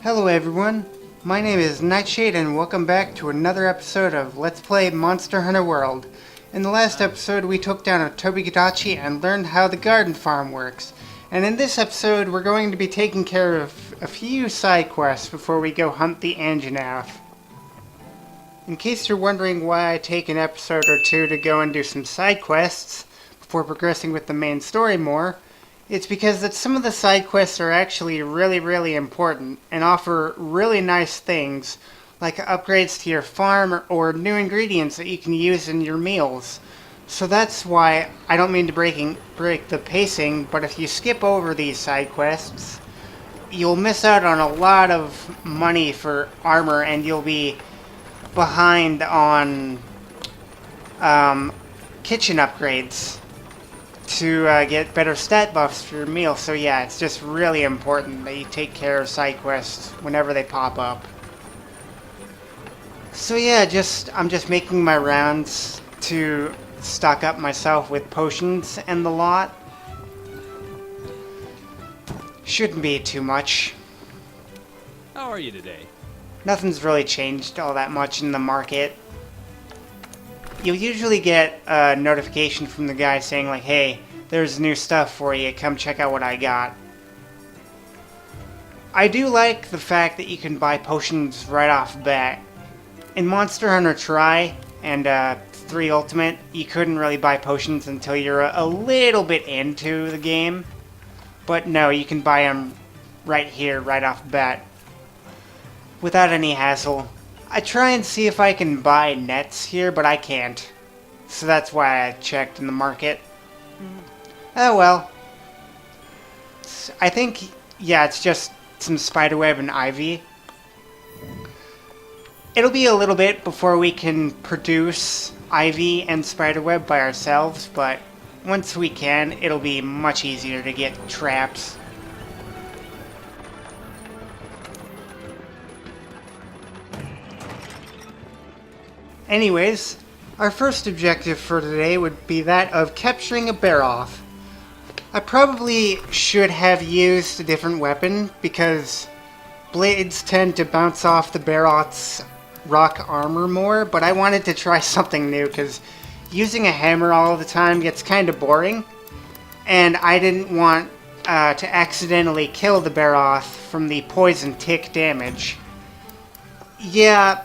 Hello everyone, my name is Nightshade and welcome back to another episode of Let's Play Monster Hunter World. In the last episode we took down a Tobigadachi and learned how the garden farm works. And in this episode we're going to be taking care of a few side quests before we go hunt the Anjanath. In case you're wondering why I take an episode or two to go and do some side quests before progressing with the main story more, it's because that some of the side quests are actually really important and offer really nice things like upgrades to your farm or new ingredients that you can use in your meals. So that's why I don't mean to break the pacing, but if you skip over these side quests, you'll miss out on a lot of money for armor and you'll be behind on kitchen upgrades to get better stat buffs for your meal. So yeah, it's just really important that you take care of side quests whenever they pop up. So yeah, I'm just making my rounds to stock up myself with potions and the lot. Shouldn't be too much. How are you today? Nothing's really changed all that much in the market. You'll usually get a notification from the guy saying like, hey, there's new stuff for you, come check out what I got. I do like the fact that you can buy potions right off the bat. In Monster Hunter Tri and 3 Ultimate, you couldn't really buy potions until you're a little bit into the game. But no, you can buy them right here, right off the bat, without any hassle. I try and see if I can buy nets here, but I can't. So that's why I checked in the market. Oh well. I think, yeah, it's just some spiderweb and ivy. It'll be a little bit before we can produce ivy and spiderweb by ourselves, but once we can, it'll be much easier to get traps. Anyways, our first objective for today would be that of capturing a Baroth. I probably should have used a different weapon because blades tend to bounce off the Baroth's rock armor more, but I wanted to try something new because using a hammer all the time gets kind of boring, and I didn't want to accidentally kill the Baroth from the poison tick damage. Yeah,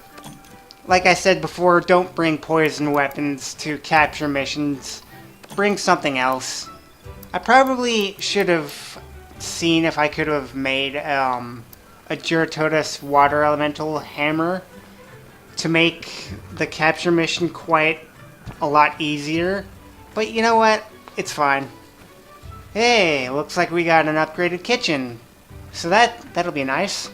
like I said before, don't bring poison weapons to capture missions. Bring something else. I probably should have seen if I could have made a Juratotus water elemental hammer to make the capture mission quite a lot easier. But you know what? It's fine. Hey, looks like we got an upgraded kitchen. So that'll be nice.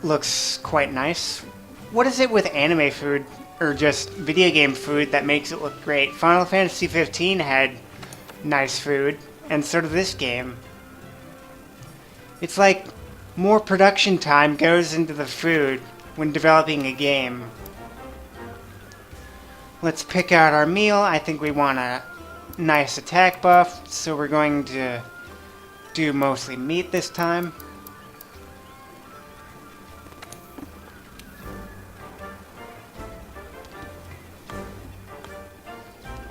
Looks quite nice. What is it with anime food, or just video game food, that makes it look great? Final Fantasy 15 had nice food, and so did this game. It's like more production time goes into the food when developing a game. Let's pick out our meal. I think we want a nice attack buff, so we're going to do mostly meat this time.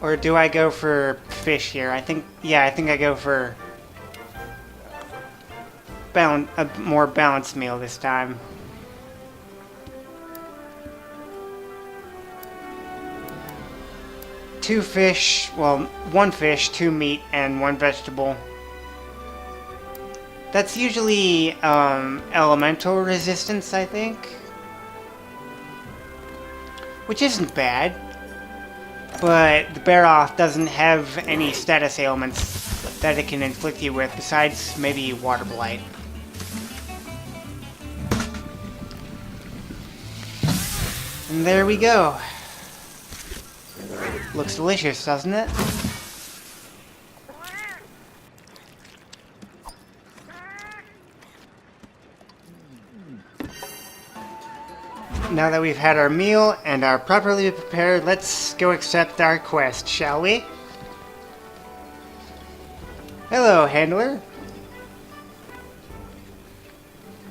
Or do I go for fish here? I think I go for a more balanced meal this time. Two fish, well, one fish, 2 meat, and 1 vegetable. That's usually elemental resistance, I think. Which isn't bad. But the Baroth doesn't have any status ailments that it can inflict you with, besides maybe water blight. And there we go. Looks delicious, doesn't it? Now that we've had our meal and are properly prepared, let's go accept our quest, shall we? Hello, handler.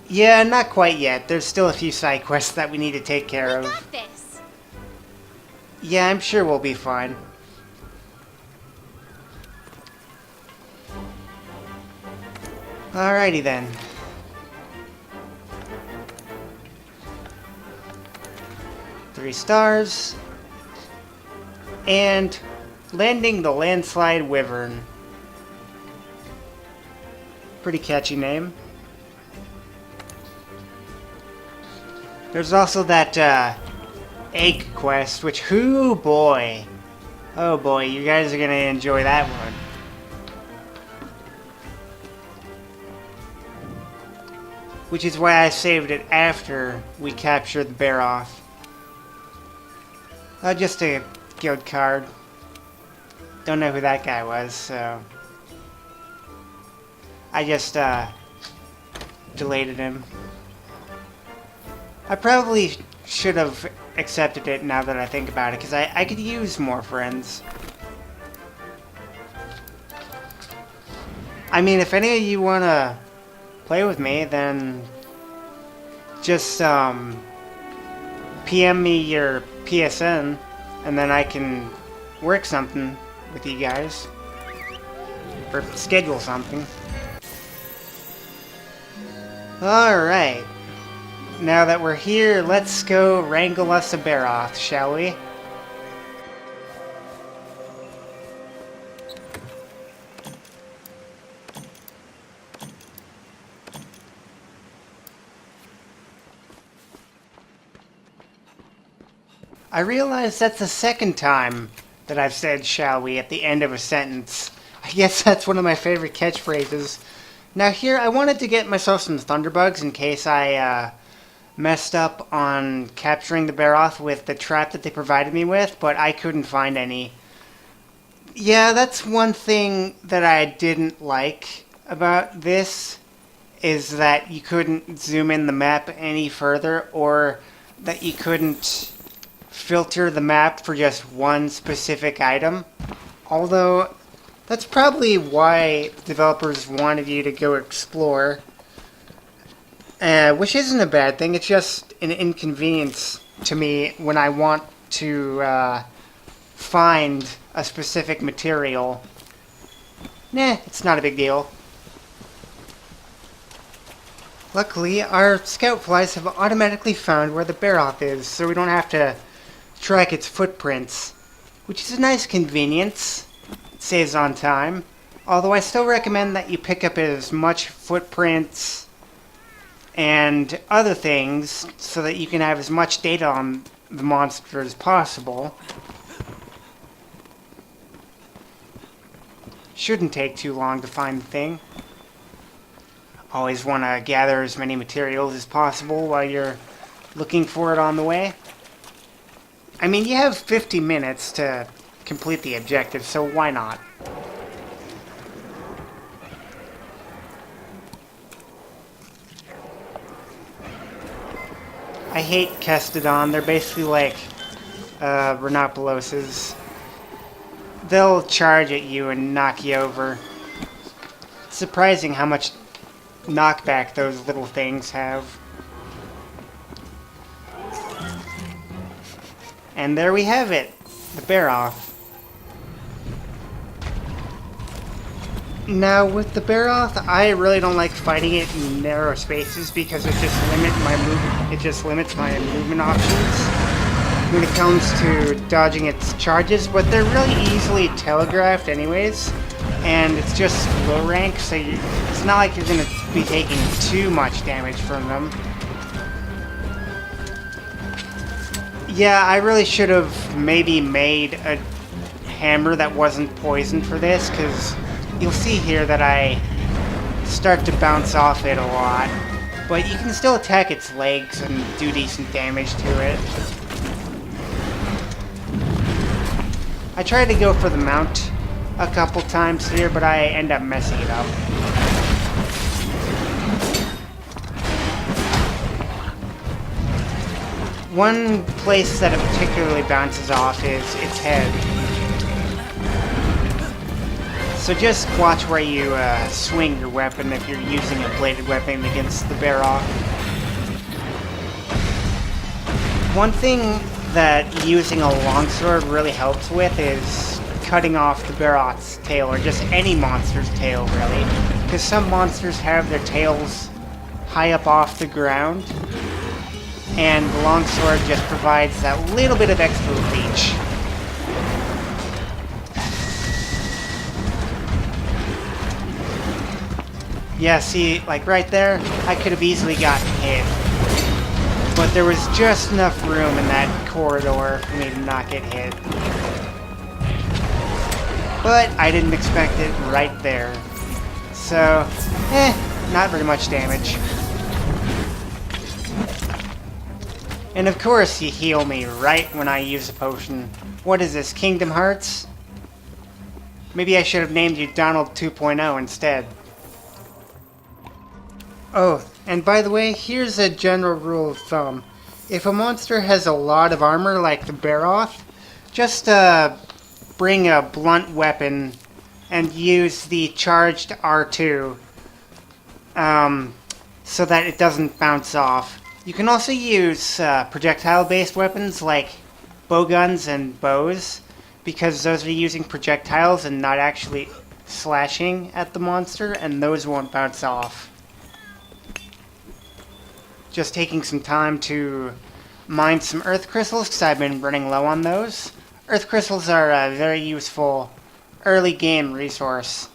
Yeah, not quite yet. There's still a few side quests that we need to take care We of. got this. Yeah, I'm sure we'll be fine. Alrighty then. Three stars. And landing the Landslide Wyvern. Pretty catchy name. There's also that egg quest, which, oh boy, you guys are gonna enjoy that one. Which is why I saved it after we captured the bear off. Just a guild card. Don't know who that guy was, so I just deleted him. I probably should have accepted it now that I think about it, because I could use more friends. I mean, if any of you want to play with me, then just PM me your PSN, and then I can work something with you guys. Or schedule something. Alright. Now that we're here, let's go wrangle us a Baroth, shall we? I realize that's the second time that I've said "shall we" at the end of a sentence. I guess that's one of my favorite catchphrases. Now here, I wanted to get myself some Thunderbugs in case I messed up on capturing the Baroth with the trap that they provided me with, but I couldn't find any. Yeah, that's one thing that I didn't like about this, is that you couldn't zoom in the map any further, or that you couldn't filter the map for just one specific item. Although, that's probably why developers wanted you to go explore. Which isn't a bad thing, it's just an inconvenience to me when I want to find a specific material. Nah, it's not a big deal. Luckily, our scout flies have automatically found where the Baroth is, so we don't have to track its footprints, which is a nice convenience. It saves on time, although I still recommend that you pick up as much footprints and other things so that you can have as much data on the monster as possible. Shouldn't take too long to find the thing. Always want to gather as many materials as possible while you're looking for it on the way. I mean, you have 50 minutes to complete the objective, so why not? I hate Kestodon. They're basically like Rhenopoloses. They'll charge at you and knock you over. It's surprising how much knockback those little things have. And there we have it, the Baroth. Now with the Baroth, I really don't like fighting it in narrow spaces because it just limits my movement options when it comes to dodging its charges, but they're really easily telegraphed anyways, and it's just low rank, so it's not like you're going to be taking too much damage from them. Yeah, I really should have maybe made a hammer that wasn't poisoned for this, because you'll see here that I start to bounce off it a lot. But you can still attack its legs and do decent damage to it. I tried to go for the mount a couple times here, but I end up messing it up. One place that it particularly bounces off is its head. So just watch where you swing your weapon if you're using a bladed weapon against the Barrock. One thing that using a longsword really helps with is cutting off the Barrock's tail, or just any monster's tail, really. Because some monsters have their tails high up off the ground, and the longsword just provides that little bit of extra reach. Yeah, see, like right there, I could have easily gotten hit. But there was just enough room in that corridor for me to not get hit. But I didn't expect it right there. So, not very much damage. And of course you heal me right when I use a potion. What is this, Kingdom Hearts? Maybe I should have named you Donald 2.0 instead. Oh, and by the way, here's a general rule of thumb. If a monster has a lot of armor like the Barroth, just bring a blunt weapon and use the charged R2 so that it doesn't bounce off. You can also use projectile-based weapons like bowguns and bows, because those are using projectiles and not actually slashing at the monster, and those won't bounce off. Just taking some time to mine some earth crystals, because I've been running low on those. Earth crystals are a very useful early game resource.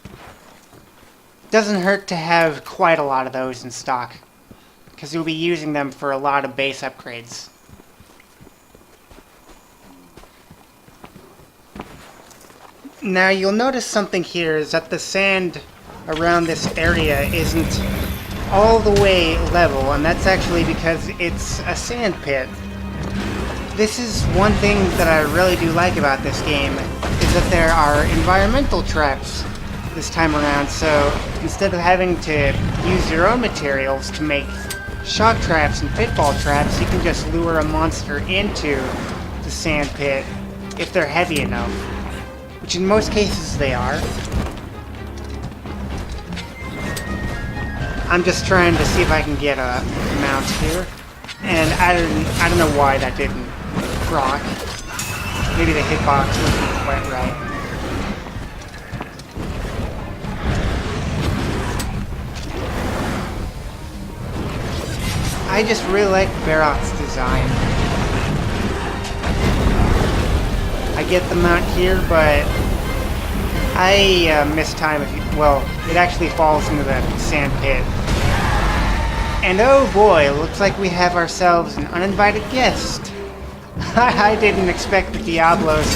Doesn't hurt to have quite a lot of those in stock, because you'll be using them for a lot of base upgrades. Now you'll notice something here is that the sand around this area isn't all the way level, and that's actually because it's a sand pit. This is one thing that I really do like about this game, is that there are environmental traps this time around, so instead of having to use your own materials to make shock traps and pitfall traps, you can just lure a monster into the sand pit if they're heavy enough, which in most cases they are. I'm just trying to see if I can get a mount here, and I don't know why that didn't proc. Maybe the hitbox wasn't quite right. I just really like Barrock's design. I get the mount here, but I miss time if you, well, it actually falls into the sand pit. And oh boy, looks like we have ourselves an uninvited guest. I didn't expect the Diablos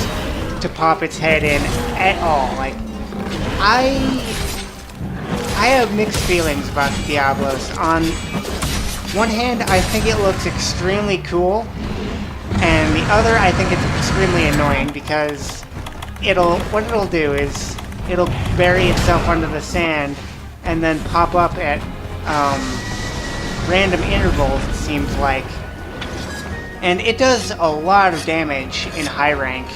to pop its head in at all. Like, I have mixed feelings about the Diablos. On one hand, I think it looks extremely cool, and the other, I think it's extremely annoying because what it'll do is it'll bury itself under the sand and then pop up at random intervals, it seems like. And it does a lot of damage in high rank.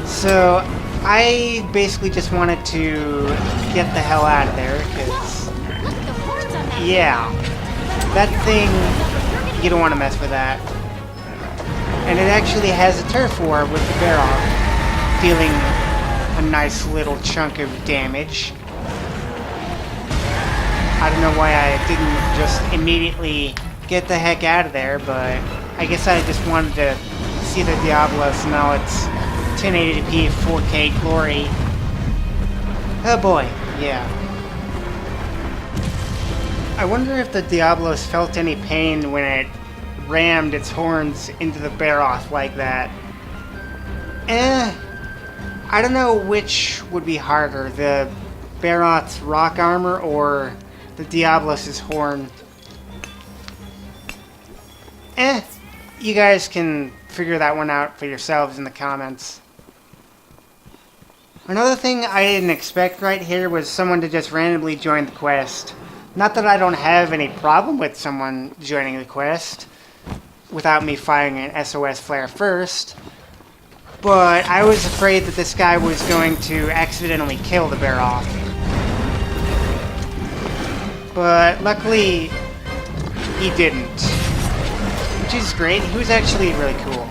So I basically just wanted to get the hell out of there, because yeah, that thing, you don't want to mess with that. And it actually has a turf war with the Barrock, dealing a nice little chunk of damage. I don't know why I didn't just immediately get the heck out of there, but I guess I just wanted to see the Diablos. Now it's 1080p 4K glory. Oh boy, yeah. I wonder if the Diablos felt any pain when it rammed its horns into the Barroth like that. I don't know which would be harder, the Barroth's rock armor or the Diablos' horn. You guys can figure that one out for yourselves in the comments. Another thing I didn't expect right here was someone to just randomly join the quest. Not that I don't have any problem with someone joining the quest without me firing an SOS flare first, but I was afraid that this guy was going to accidentally kill the bear off. But luckily, he didn't. Which is great. He was actually really cool.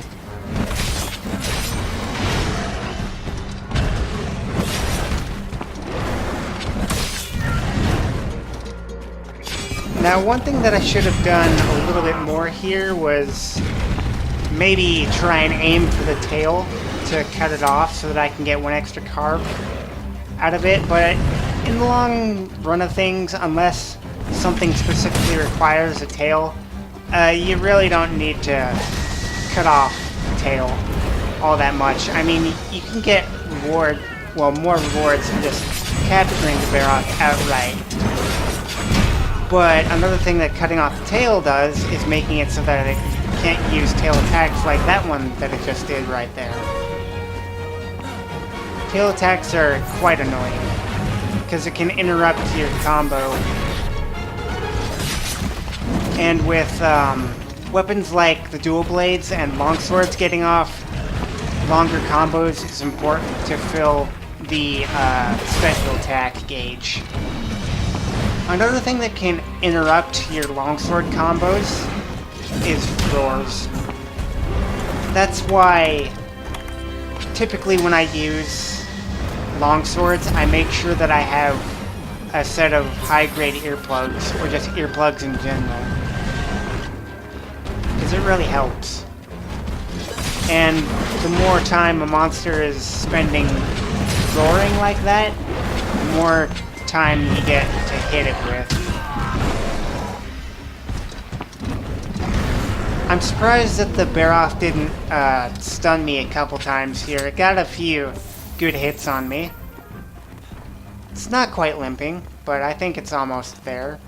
Now, one thing that I should have done a little bit more here was maybe try and aim for the tail to cut it off so that I can get one extra carb out of it, but in the long run of things, unless something specifically requires a tail, you really don't need to cut off the tail all that much. I mean, you can get more rewards than just capturing the bear outright. But another thing that cutting off the tail does is making it so that it can't use tail attacks like that one that it just did right there. Tail attacks are quite annoying, because it can interrupt your combo. And with weapons like the dual blades and longswords, getting off longer combos is important to fill the special attack gauge. Another thing that can interrupt your longsword combos is roars. That's why typically when I use longswords, I make sure that I have a set of high-grade earplugs, or just earplugs in general, because it really helps. And the more time a monster is spending roaring like that, the more time you get to hit it with. I'm surprised that the bear-off didn't stun me a couple times here. It got a few good hits on me. It's not quite limping, but I think it's almost there.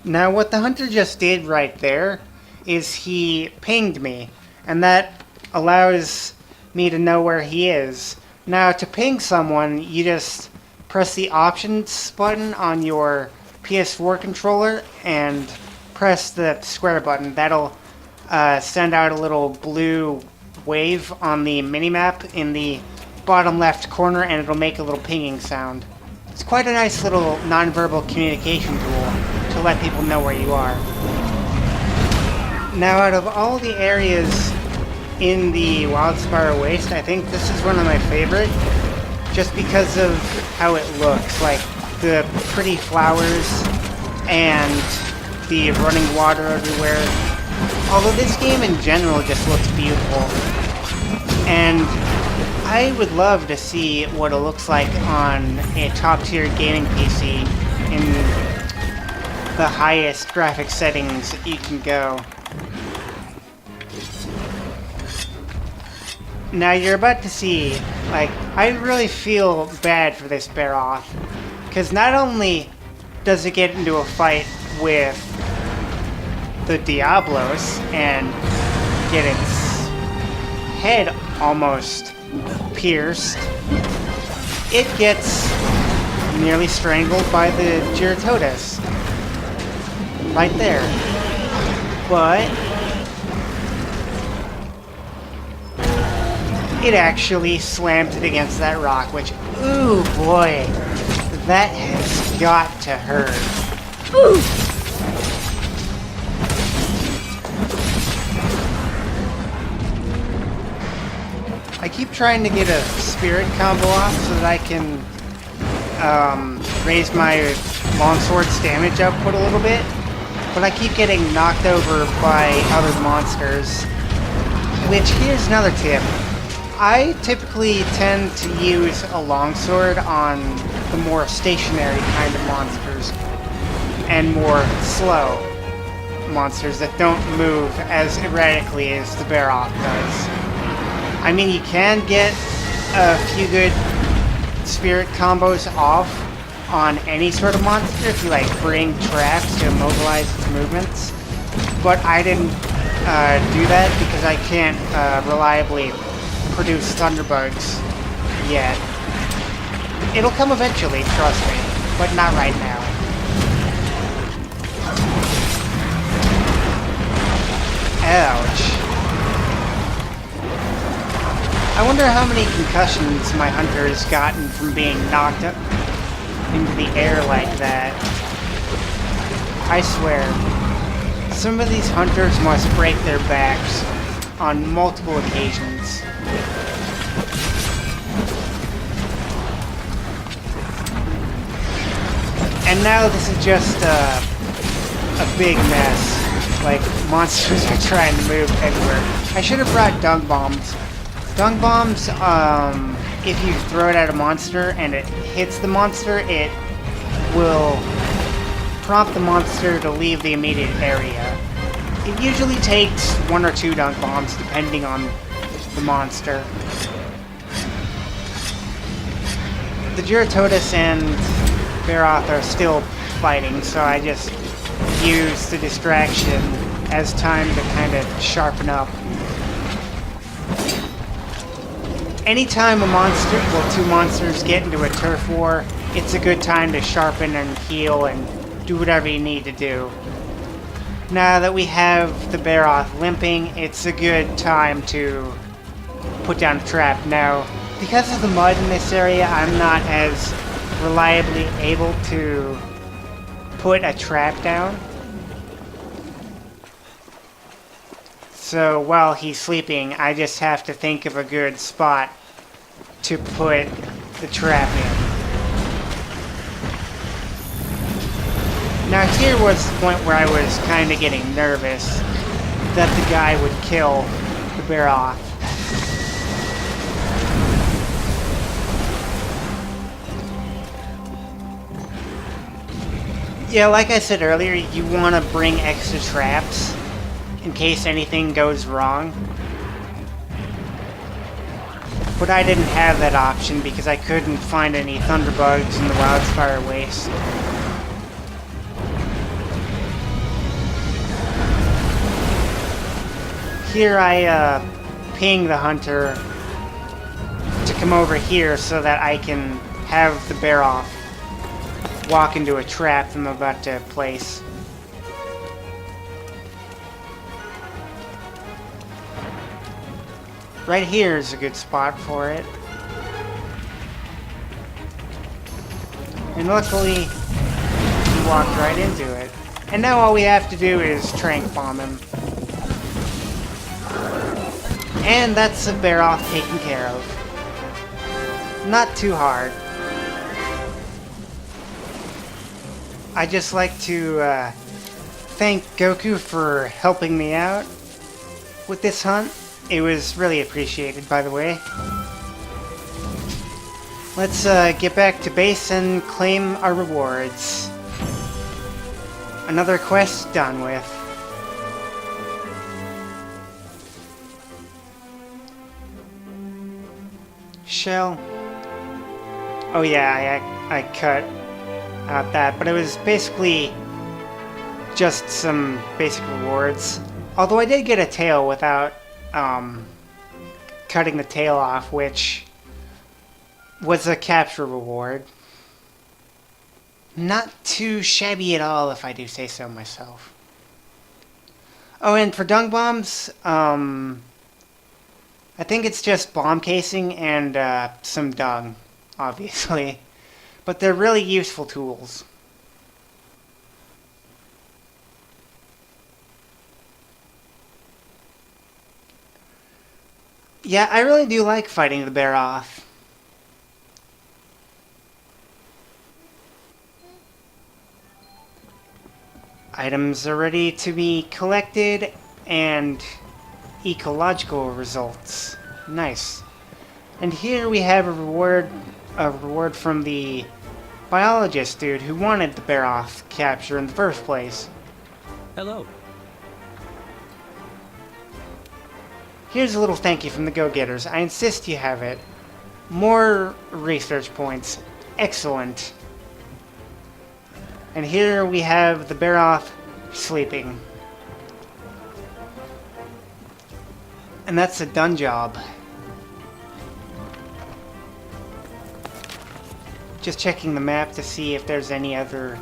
Now, what the hunter just did right there is he pinged me, and that allows me to know where he is. Now, to ping someone, you just press the options button on your PS4 controller and press the square button. That'll send out a little blue wave on the minimap in the bottom left corner, and it'll make a little pinging sound. It's quite a nice little nonverbal communication tool to let people know where you are. Now, out of all the areas in the Wildspire Waste, I think this is one of my favorite, just because of how it looks, like the pretty flowers and the running water everywhere. Although this game in general just looks beautiful, and I would love to see what it looks like on a top-tier gaming PC in the highest graphic settings that you can go. Now you're about to see, like, I really feel bad for this bear-off, because not only does it get into a fight with the Diablos and get its head almost pierced, it gets nearly strangled by the Giratotus. Right there. But it actually slammed it against that rock, which, ooh boy, that has got to hurt. Ooh. I keep trying to get a spirit combo off so that I can raise my longsword's damage output a little bit, but I keep getting knocked over by other monsters. Which, here's another tip. I typically tend to use a longsword on the more stationary kind of monsters and more slow monsters that don't move as erratically as the bear-off does. I mean, you can get a few good spirit combos off on any sort of monster if you, like, bring traps to immobilize its movements, but I didn't do that because I can't reliably produce thunderbugs yet. It'll come eventually, trust me, but not right now. Ouch. I wonder how many concussions my hunter has gotten from being knocked up into the air like that. I swear, some of these hunters must break their backs on multiple occasions. And now this is just a big mess. Like, monsters are trying to move everywhere. I should have brought dung bombs. Dung bombs, if you throw it at a monster and it hits the monster, it will prompt the monster to leave the immediate area. It usually takes 1 or 2 dung bombs, depending on the monster. The Juratotus and Baroth are still fighting, so I just use the distraction as time to kind of sharpen up. Anytime a monster, well, 2 monsters get into a turf war, it's a good time to sharpen and heal and do whatever you need to do. Now that we have the Baroth limping, it's a good time to put down a trap. Now, because of the mud in this area, I'm not as reliably able to put a trap down. So while he's sleeping, I just have to think of a good spot to put the trap in. Now here was the point where I was kind of getting nervous that the guy would kill the Baroth. Yeah, like I said earlier, you want to bring extra traps in case anything goes wrong. But I didn't have that option because I couldn't find any thunderbugs in the Wildspire Waste. Here I ping the hunter to come over here so that I can have the Baroth walk into a trap I'm about to place. Right here is a good spot for it. And luckily, he walked right into it. And now all we have to do is trank bomb him. And that's a Baroth taken care of. Not too hard. I'd just like to thank Goku for helping me out with this hunt. It was really appreciated, by the way. Let's get back to base and claim our rewards. Another quest done with. Shell. Oh yeah, I cut out that, but it was basically just some basic rewards. Although I did get a tail without cutting the tail off, which was a capture reward. Not too shabby at all, if I do say so myself. Oh, and for dung bombs, I think it's just bomb casing and some dung, obviously. But they're really useful tools. Yeah, I really do like fighting the Baroth. Items are ready to be collected, and ecological results. Nice. And here we have a reward from the biologist dude who wanted the Baroth capture in the first place. Hello. Here's a little thank you from the go-getters. I insist you have it. More research points. Excellent. And here we have the Baroth sleeping. And that's a done job. Just checking the map to see if there's any other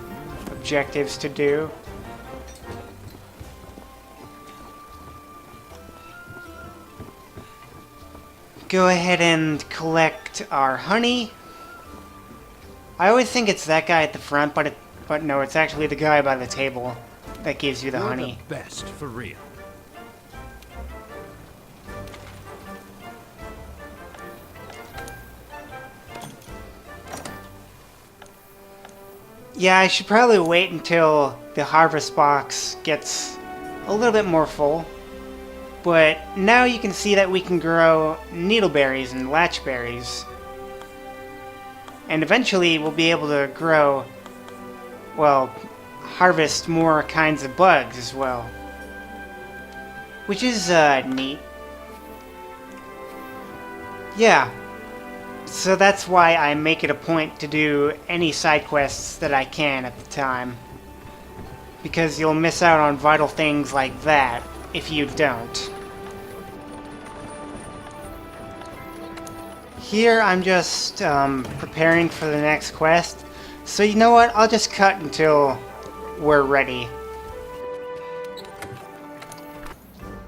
objectives to do. go ahead and collect our honey. I always think it's that guy at the front, but no, it's actually the guy by the table that gives you the You're honey. the best, for real. Yeah, I should probably wait until the harvest box gets a little bit more full. But now you can see that we can grow needleberries and latchberries. And eventually we'll be able to grow, well, harvest more kinds of bugs as well. Which is, neat. Yeah. So that's why I make it a point to do any side quests that I can at the time. Because you'll miss out on vital things like that if you don't. Here I'm just preparing for the next quest. So you know what? I'll just cut until we're ready.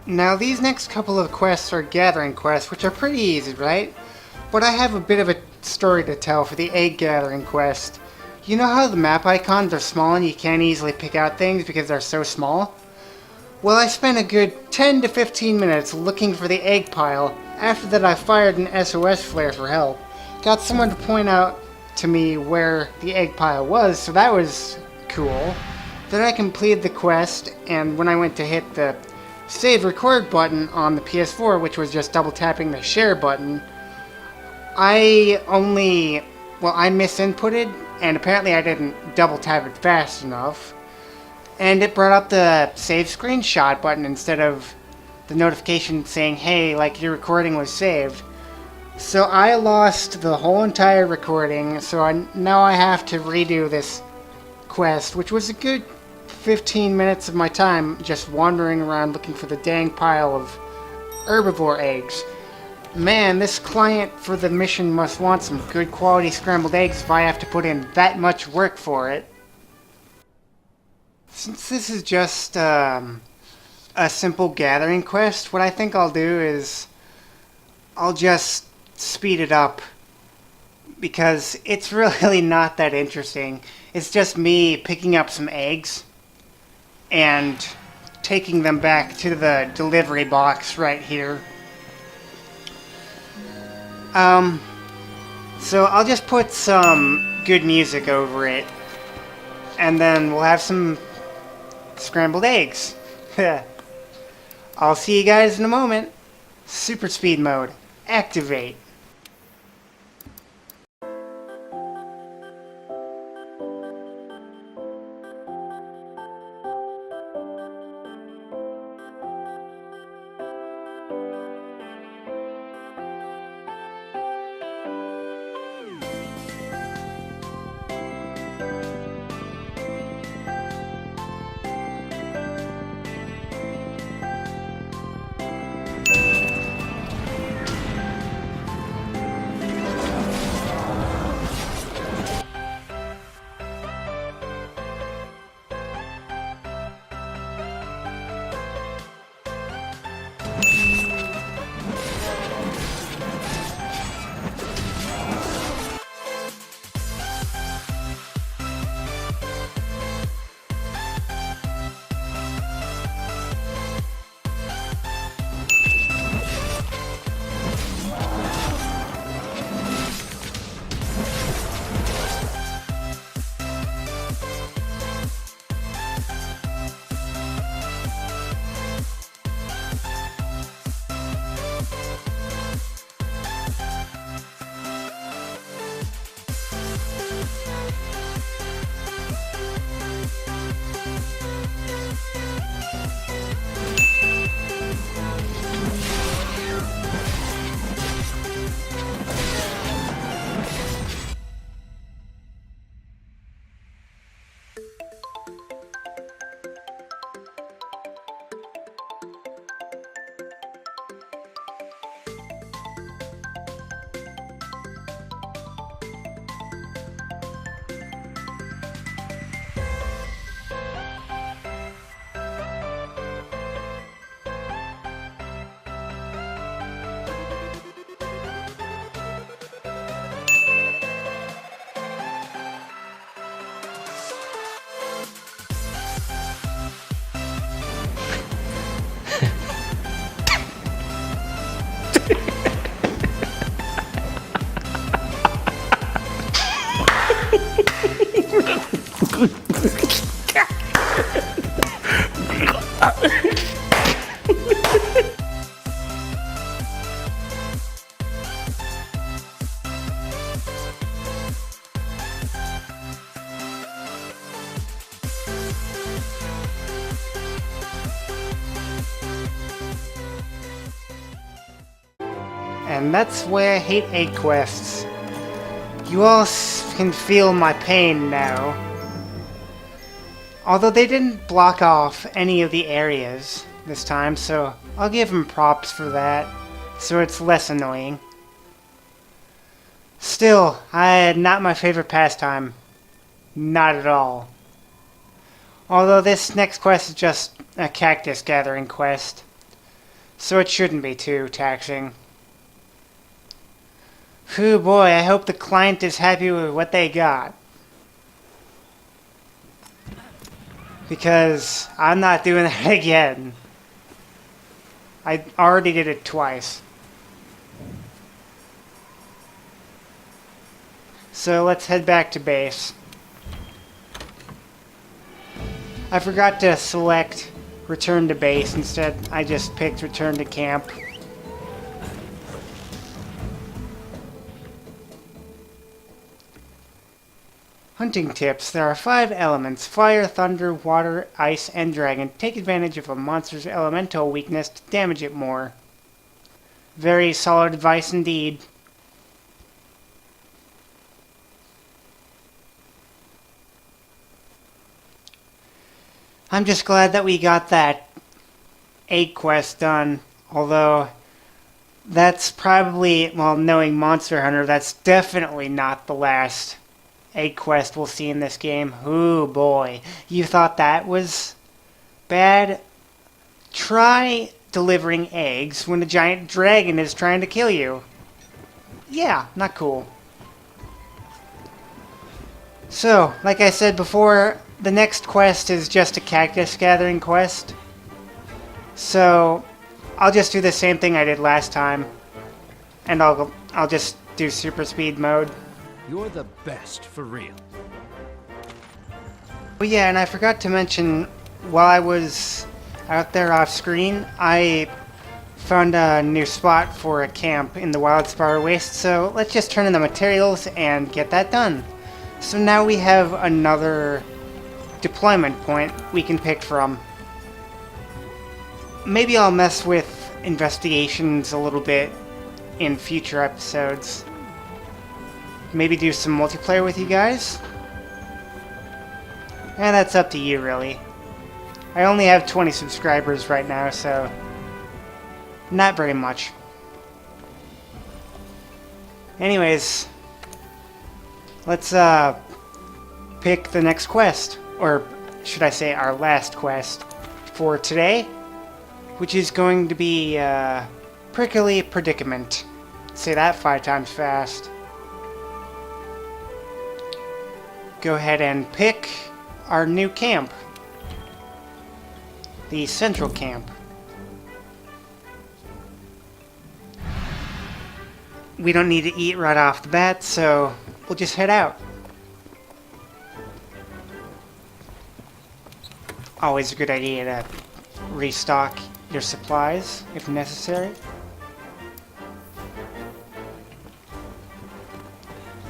Now these next couple of quests are gathering quests, which are pretty easy, right? But I have a bit of a story to tell for the egg gathering quest. You know how the map icons are small and you can't easily pick out things because they're so small? Well, I spent a good 10 to 15 minutes looking for the egg pile. After that I fired an SOS flare for help. Got someone to point out to me where the egg pile was, so that was cool. Then I completed the quest, and when I went to hit the save record button on the PS4, which was just double tapping the share button, I misinputted, and apparently I didn't double tap it fast enough. And it brought up the save screenshot button instead of the notification saying, hey, like your recording was saved. So I lost the whole entire recording, so now I have to redo this quest, which was a good 15 minutes of my time just wandering around looking for the dang pile of herbivore eggs. Man, this client for the mission must want some good quality scrambled eggs if I have to put in that much work for it. Since this is just a simple gathering quest, what I think I'll do is I'll just speed it up because it's really not that interesting. It's just me picking up some eggs and taking them back to the delivery box right here. So I'll just put some good music over it, and then we'll have some scrambled eggs. I'll see you guys in a moment. Super speed mode, activate. And that's why I hate egg quests. You all can feel my pain now. Although they didn't block off any of the areas this time, so I'll give them props for that, so it's less annoying. Still, not my favorite pastime. Not at all. Although this next quest is just a cactus gathering quest, so it shouldn't be too taxing. Whew, boy, I hope the client is happy with what they got. Because I'm not doing that again. I already did it twice. So let's head back to base. I forgot to select return to base. Instead, I just picked return to camp. Hunting tips. There are 5 elements: fire, thunder, water, ice, and dragon. Take advantage of a monster's elemental weakness to damage it more. Very solid advice indeed. I'm just glad that we got that egg quest done. Although, that's probably, well, knowing Monster Hunter, that's definitely not the last egg quest we'll see in this game. Ooh boy, you thought that was bad? Try delivering eggs when a giant dragon is trying to kill you. Yeah, not cool. So, like I said before, the next quest is just a cactus gathering quest. So, I'll just do the same thing I did last time. And I'll just do super speed mode. You're the best, for real. Oh yeah, and I forgot to mention, while I was out there off screen, I found a new spot for a camp in the Wildspire Waste, so let's just turn in the materials and get that done. So now we have another deployment point we can pick from. Maybe I'll mess with investigations a little bit in future episodes. Maybe do some multiplayer with you guys? And that's up to you, really. I only have 20 subscribers right now, so not very much. Anyways, let's pick the next quest, or should I say our last quest for today, which is going to be Prickly Predicament. Say that 5 times fast. Go ahead and pick our new camp. The central camp. We don't need to eat right off the bat, so we'll just head out. Always a good idea to restock your supplies if necessary.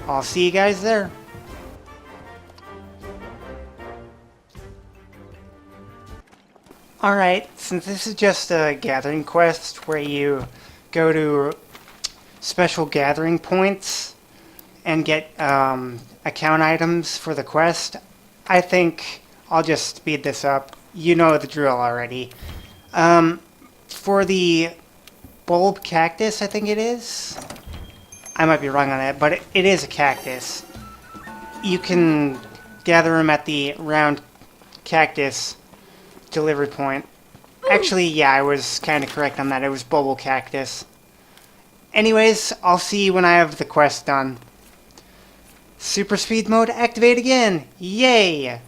I'll see you guys there. Alright, since this is just a gathering quest where you go to special gathering points and get account items for the quest, I think I'll just speed this up. You know the drill already. For the bulb cactus, I think it is. I might be wrong on that, but it is a cactus. You can gather them at the round cactus delivery point. Actually, yeah, I was kind of correct on that. It was Bubble Cactus. Anyways, I'll see you when I have the quest done. Super speed mode activate again! Yay!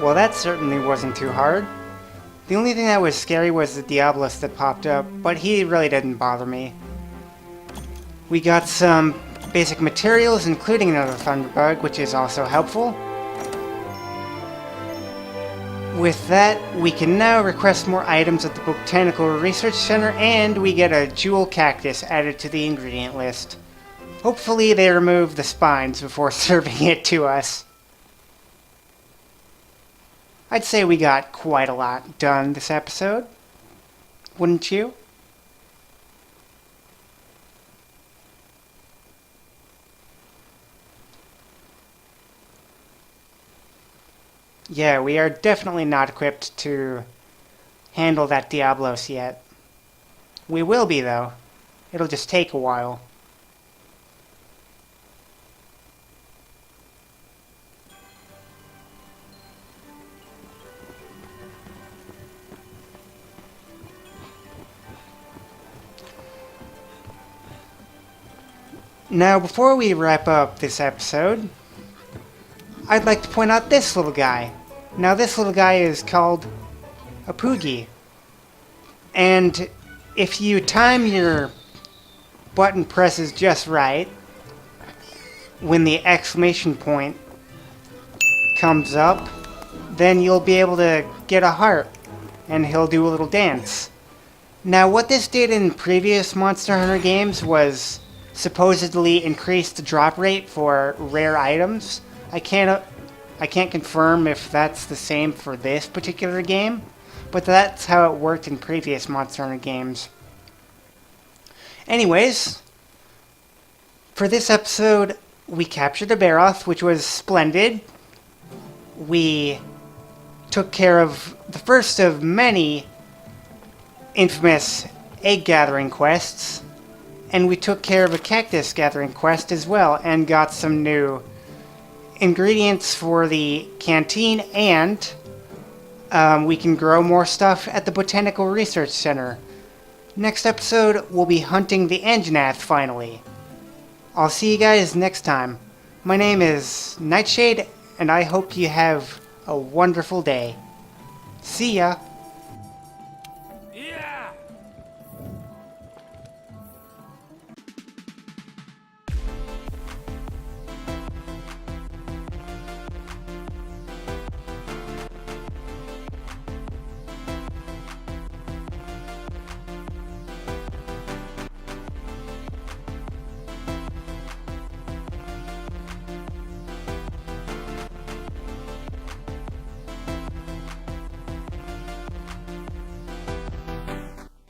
Well, that certainly wasn't too hard. The only thing that was scary was the Diablos that popped up, but he really didn't bother me. We got some basic materials, including another Thunderbug, which is also helpful. With that, we can now request more items at the Botanical Research Center, and we get a jewel cactus added to the ingredient list. Hopefully they remove the spines before serving it to us. I'd say we got quite a lot done this episode. Wouldn't you? Yeah, we are definitely not equipped to handle that Diablos yet. We will be, though. It'll just take a while. Now, before we wrap up this episode, I'd like to point out this little guy. Now, this little guy is called a Poogie. And if you time your button presses just right, when the exclamation point comes up, then you'll be able to get a heart, and he'll do a little dance. Now, what this did in previous Monster Hunter games was supposedly increase the drop rate for rare items. I can't confirm if that's the same for this particular game, but that's how it worked in previous Monster Hunter games. Anyways, for this episode, we captured a Baroth, which was splendid. We took care of the first of many infamous egg gathering quests, and we took care of a cactus gathering quest as well, and got some new ingredients for the canteen, and we can grow more stuff at the Botanical Research Center. Next episode, we'll be hunting the Anjanath finally. I'll see you guys next time. My name is Nightshade, and I hope you have a wonderful day. See ya!